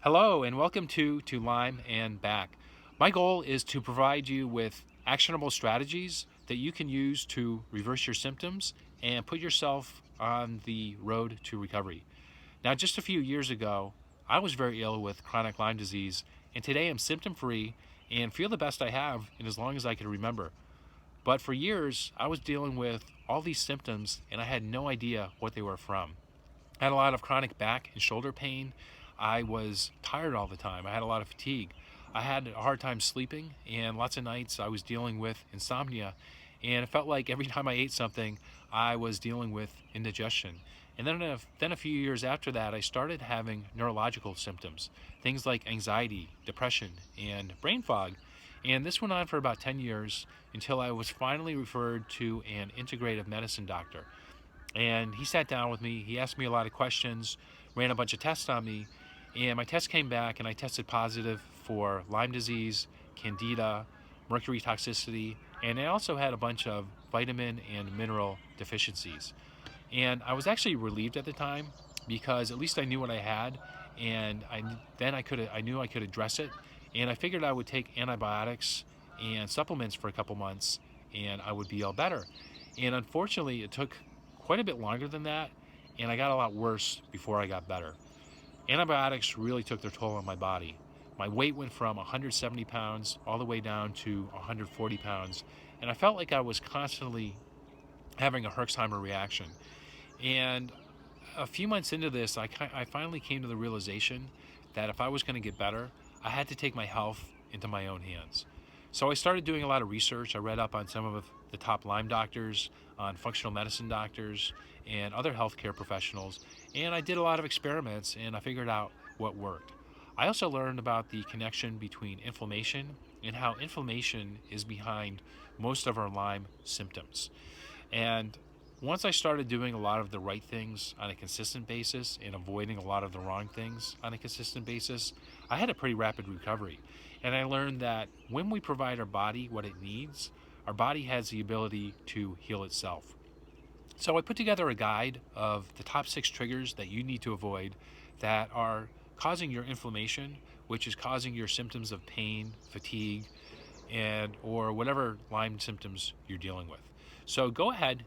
Hello and welcome to Lyme and Back. My goal is to provide you with actionable strategies that you can use to reverse your symptoms and put yourself on the road to recovery. Now, just a few years ago, I was very ill with chronic Lyme disease, and today I'm symptom free and feel the best I have in as long as I can remember. But for years, I was dealing with all these symptoms and I had no idea what they were from. I had a lot of chronic back and shoulder pain. I was tired all the time. I had a lot of fatigue. I had a hard time sleeping, and lots of nights I was dealing with insomnia. And it felt like every time I ate something, I was dealing with indigestion. And then a few years after that, I started having neurological symptoms, things like anxiety, depression, and brain fog. And this went on for about 10 years until I was finally referred to an integrative medicine doctor. And he sat down with me. He asked me a lot of questions, ran a bunch of tests on me, and my test came back, and I tested positive for Lyme disease, candida, mercury toxicity, and I also had a bunch of vitamin and mineral deficiencies. And I was actually relieved at the time because at least I knew what I had, and I knew I could address it, and I figured I would take antibiotics and supplements for a couple months, and I would be all better. And unfortunately, it took quite a bit longer than that, and I got a lot worse before I got better. Antibiotics really took their toll on my body. My weight went from 170 pounds all the way down to 140 pounds, and I felt like I was constantly having a Herxheimer reaction. And a few months into this, I finally came to the realization that if I was going to get better, I had to take my health into my own hands. So I started doing a lot of research. I read up on some of the top Lyme doctors, on functional medicine doctors, and other healthcare professionals. And I did a lot of experiments and I figured out what worked. I also learned about the connection between inflammation and how inflammation is behind most of our Lyme symptoms. And once I started doing a lot of the right things on a consistent basis and avoiding a lot of the wrong things on a consistent basis, I had a pretty rapid recovery. And I learned that when we provide our body what it needs, our body has the ability to heal itself. So I put together a guide of the top 6 triggers that you need to avoid that are causing your inflammation, which is causing your symptoms of pain, fatigue, and or whatever Lyme symptoms you're dealing with. So go ahead,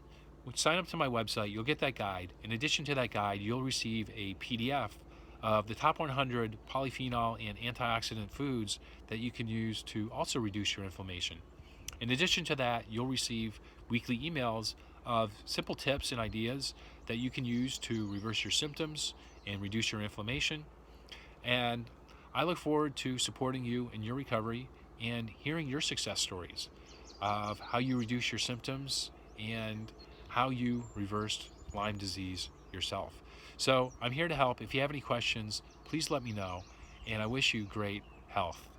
sign up to my website. You'll get that guide. In addition to that guide, you'll receive a PDF of the top 100 polyphenol and antioxidant foods that you can use to also reduce your inflammation. In addition to that, you'll receive weekly emails of simple tips and ideas that you can use to reverse your symptoms and reduce your inflammation. And I look forward to supporting you in your recovery and hearing your success stories of how you reduce your symptoms and how you reversed Lyme disease yourself. So I'm here to help. If you have any questions, please let me know. And I wish you great health.